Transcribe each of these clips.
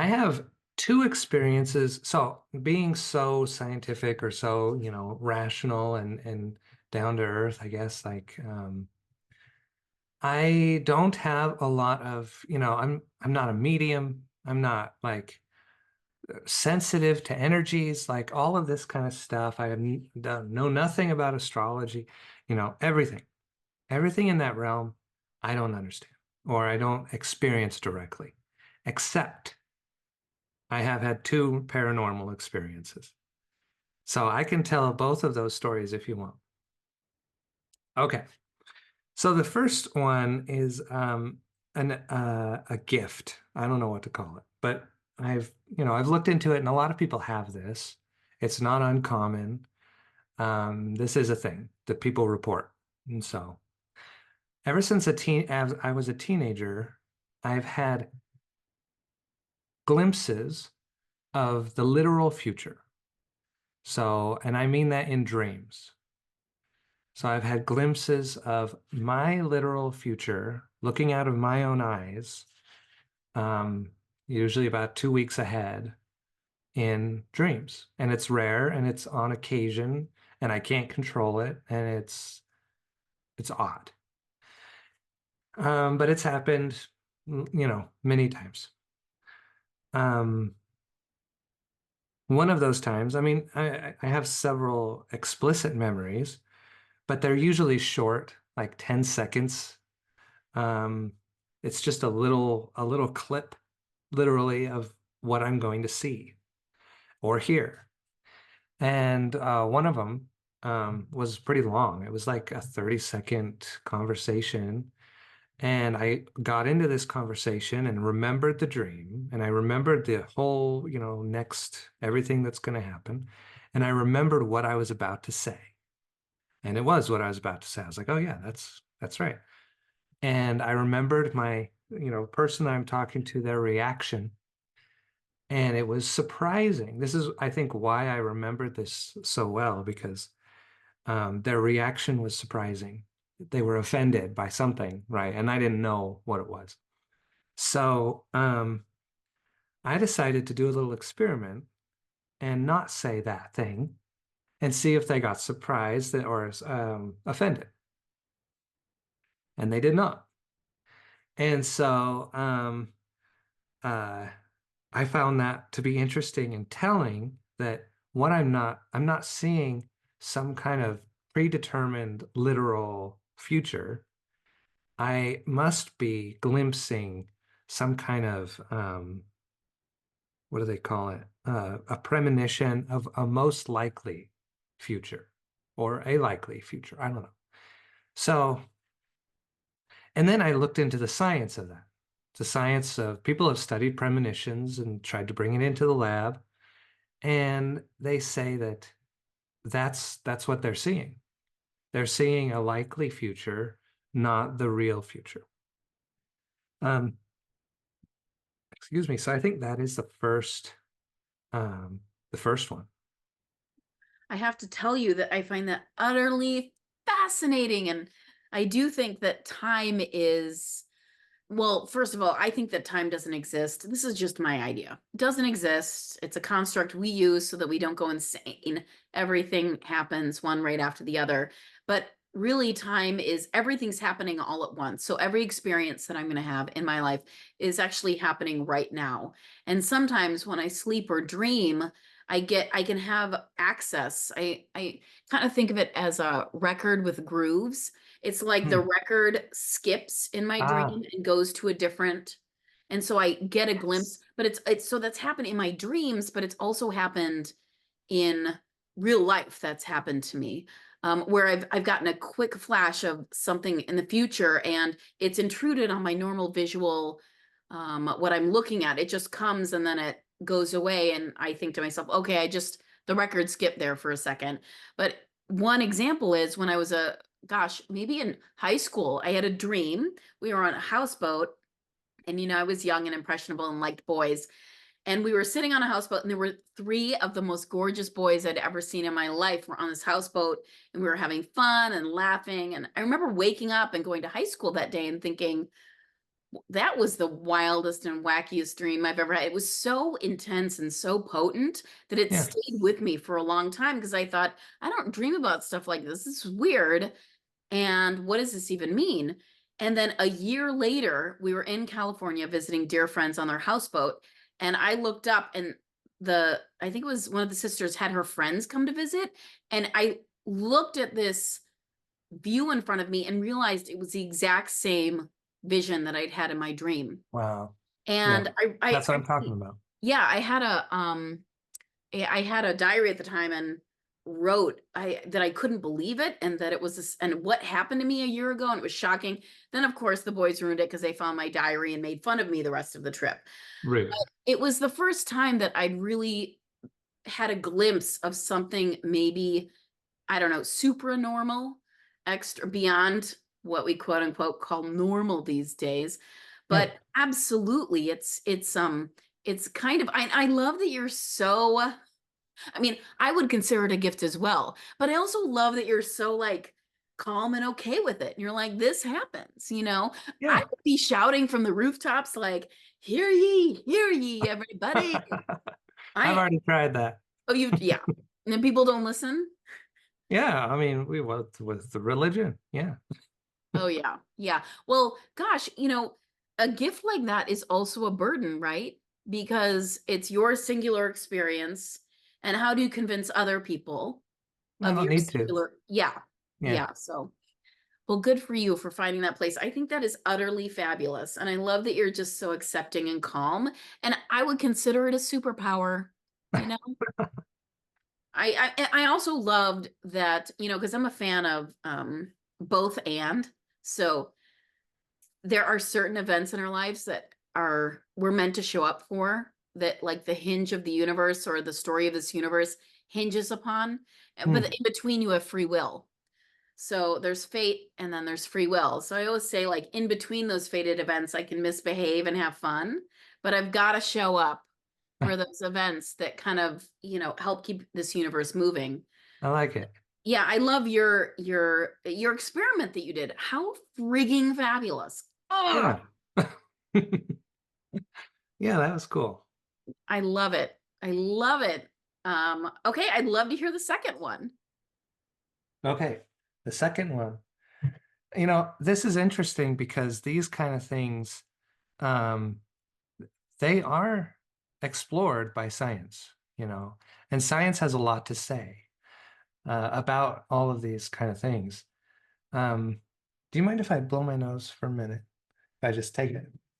I have two experiences. So being so scientific or so, rational and down to earth, I guess, I don't have a lot of, I'm not a medium. I'm not like sensitive to energies, like all of this kind of stuff. I have know nothing about astrology, everything. Everything in that realm, I don't understand or I don't experience directly, except I have had two paranormal experiences. So I can tell both of those stories if you want. Okay. So the first one is a gift. I don't know what to call it, but I've looked into it and a lot of people have this. It's not uncommon. This is a thing that people report. And so ever since as I was a teenager, I've had glimpses of the literal future. So, and I mean that in dreams. So I've had glimpses of my literal future looking out of my own eyes, um, usually about 2 weeks ahead in dreams. And it's rare and it's on occasion and I can't control it and it's odd. But it's happened, many times. Um, one of those times, I mean, I have several explicit memories, but they're usually short, like 10 seconds. Um, it's just a little clip, literally, of what I'm going to see or hear. And one of them was pretty long. It was like a 30-second conversation. And I got into this conversation and remembered the dream. And I remembered the whole, next everything that's going to happen. And I remembered what I was about to say. And it was what I was about to say. I was like, oh yeah, that's right. And I remembered my, person I'm talking to, their reaction. And it was surprising. This is, I think, why I remembered this so well, because their reaction was surprising. They were offended by something, right? And I didn't know what it was. So I decided to do a little experiment and not say that thing and see if they got surprised or offended. And they did not. And so uh, I found that to be interesting and telling that I'm not seeing some kind of predetermined literal future. I must be glimpsing some kind of, what do they call it? A premonition of a most likely future or a likely future. I don't know. So, and then I looked into the science of that. The science of people have studied premonitions and tried to bring it into the lab. And they say that that's what they're seeing. They're seeing a likely future, not the real future. Um, excuse me. So I think that is the first one. I have to tell you that I find that utterly fascinating. And I do think that time is, well, first of all, I think that time doesn't exist. This is just my idea. It doesn't exist. It's a construct we use so that we don't go insane. Everything happens one right after the other. But really, time is everything's happening all at once. So every experience that I'm going to have in my life is actually happening right now. And sometimes when I sleep or dream, I can have access. I kind of think of it as a record with grooves. It's like the Hmm. record skips in my Ah, dream and goes to a different, and so I get a glimpse, but it's so that's happened in my dreams, but it's also happened in real life. That's happened to me. Where I've gotten a quick flash of something in the future and it's intruded on my normal visual, what I'm looking at. It just comes and then it goes away. And I think to myself, okay, the record skipped there for a second. But one example is when I was gosh, maybe in high school, I had a dream. We were on a houseboat and, I was young and impressionable and liked boys. And we were sitting on a houseboat, and there were three of the most gorgeous boys I'd ever seen in my life were on this houseboat, and we were having fun and laughing. And I remember waking up and going to high school that day and thinking, that was the wildest and wackiest dream I've ever had. It was so intense and so potent that it Yeah. stayed with me for a long time because I thought, I don't dream about stuff like this. This is weird. And what does this even mean? And then a year later, we were in California visiting dear friends on their houseboat. And I looked up and I think it was one of the sisters had her friends come to visit. And I looked at this view in front of me and realized it was the exact same vision that I'd had in my dream. Wow. Yeah. And That's what I'm talking about. yeah, I had a diary at the time and wrote that I couldn't believe it and that it was this and what happened to me a year ago and it was shocking. Then of course the boys ruined it because they found my diary and made fun of me the rest of the trip. Rude. But it was the first time that I'd really had a glimpse of something maybe, I don't know, supranormal, extra beyond what we quote unquote call normal these days. Yeah. But absolutely it's kind of I love that you're so, I mean, I would consider it a gift as well, but I also love that you're so like calm and okay with it. And you're like, this happens, you know? I Yeah. would be shouting from the rooftops like, hear ye, everybody. I've I already tried that. oh you yeah. And then people don't listen. Yeah. I mean, we with the religion. Yeah. Oh yeah. Yeah. Well, gosh, a gift like that is also a burden, right? Because it's your singular experience. And how do you convince other people I of don't your need to. singular? Yeah. Yeah. Yeah. So, well, good for you for finding that place. I think that is utterly fabulous. And I love that you're just so accepting and calm. And I would consider it a superpower, you know? I also loved that, because I'm a fan of both and. So there are certain events in our lives that are we're meant to show up for, that like the hinge of the universe or the story of this universe hinges upon. But Hmm. in between you have free will. So there's fate and then there's free will. So I always say like in between those fated events I can misbehave and have fun, but I've got to show up for those events that kind of, help keep this universe moving. I like it. Yeah, I love your experiment that you did. How frigging fabulous. Oh, Yeah. Yeah, that was cool. I love it. I love it. Okay, I'd love to hear the second one. Okay. The second one. This is interesting because these kind of things, um, they are explored by science, and science has a lot to say about all of these kind of things. Um, do you mind if I blow my nose for a minute? If I just take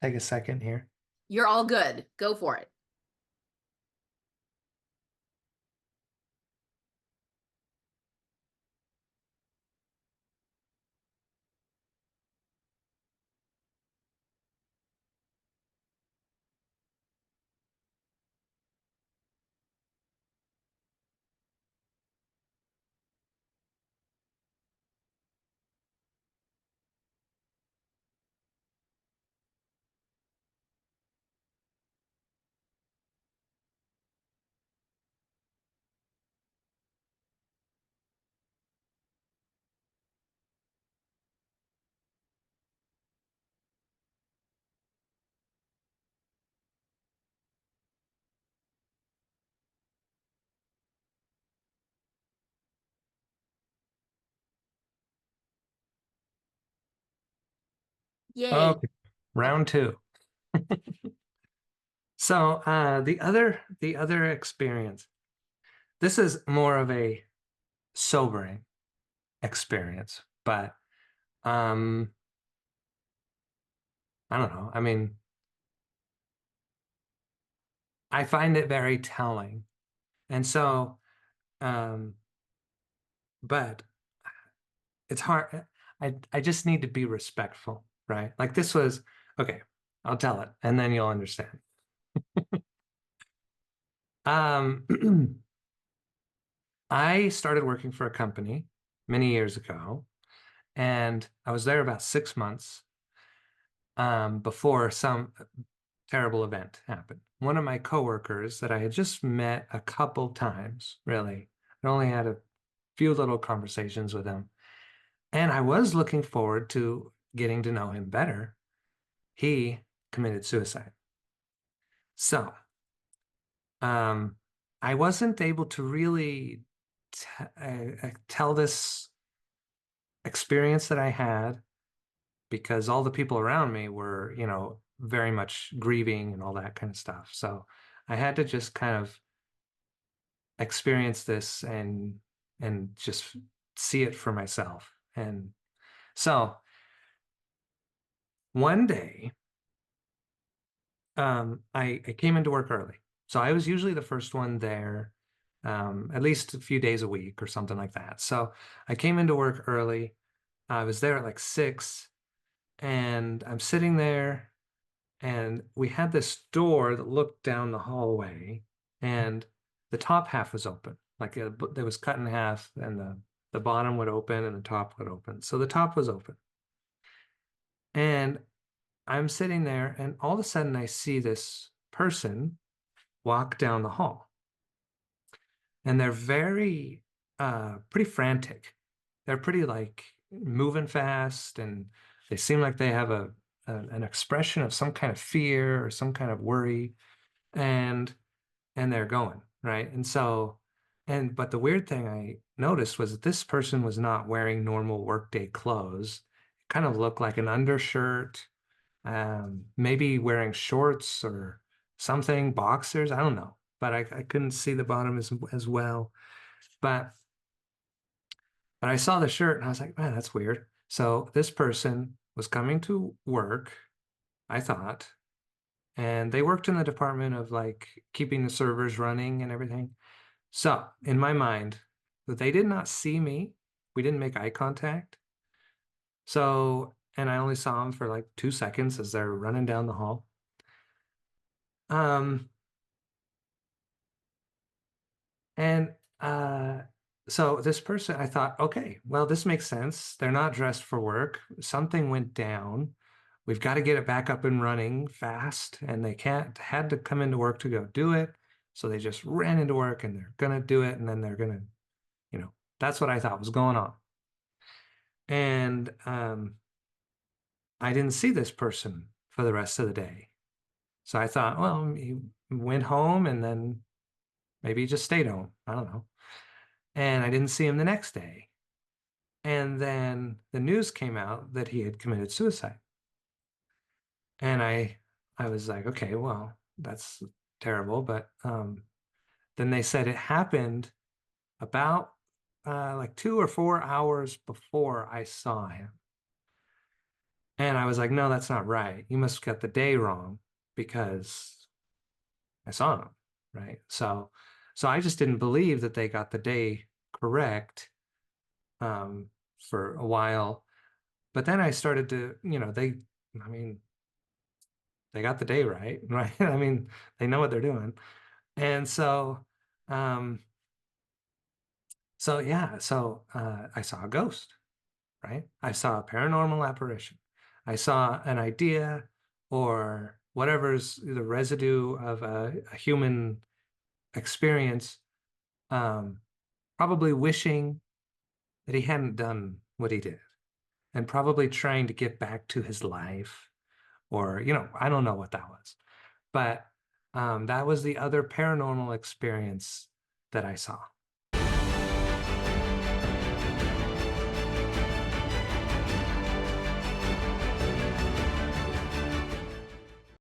a second here. You're all good. Go for it. Yay. Okay, round two. So the other experience. This is more of a sobering experience, but um, I don't know. I mean, I find it very telling, and so um, but it's hard. I just need to be respectful, right? Like this was okay. I'll tell it, and then you'll understand. Um, I started working for a company many years ago, and I was there about 6 months before some terrible event happened. One of my coworkers that I had just met a couple times, really, I only had a few little conversations with him, and I was looking forward to getting to know him better. he committed suicide. So, um, I wasn't able to really tell this experience that I had because all the people around me were, very much grieving and all that kind of stuff. So I had to just kind of experience this and just see it for myself. And so one day, I came into work early. So I was usually the first one there, at least a few days a week or something like that. So I came into work early. I was there at like 6, and I'm sitting there, and we had this door that looked down the hallway, and the top half was open. Like it was cut in half, and the bottom would open and the top would open. So the top was open. And I'm sitting there, and all of a sudden I see this person walk down the hall. And they're very pretty frantic. They're pretty like moving fast, and they seem like they have an expression of some kind of fear or some kind of worry, and they're going, right? And so but the weird thing I noticed was that this person was not wearing normal workday clothes. It kind of looked like an undershirt, maybe wearing shorts or something, boxers, I don't know. But I couldn't see the bottom as well. But I saw the shirt and I was like, man, that's weird. So this person was coming to work, I thought, and they worked in the department of like keeping the servers running and everything. So in my mind, they did not see me. We didn't make eye contact. So, and I only saw them for like 2 seconds as they're running down the hall. Um, And so this person, I thought, okay, well, this makes sense. They're not dressed for work. Something went down. We've got to get it back up and running fast, and they can't had to come into work to go do it. So they just ran into work and they're gonna do it, and then they're gonna, that's what I thought was going on. And I didn't see this person for the rest of the day. So I thought, well, he went home and then maybe he just stayed home. I don't know. And I didn't see him the next day. And then the news came out that he had committed suicide. And I was like, okay, well, that's terrible. But then they said it happened about like 2 or 4 hours before I saw him. And I was like, no, that's not right. You must have got the day wrong because I saw him, right? So I just didn't believe that they got the day correct for a while. But then I started to, I mean, they got the day right, right? I mean, they know what they're doing. And um, I saw a ghost, right? I saw a paranormal apparition. I saw an idea or whatever's the residue of a human experience, um, probably wishing that he hadn't done what he did and probably trying to get back to his life or, I don't know what that was. But that was the other paranormal experience that I saw.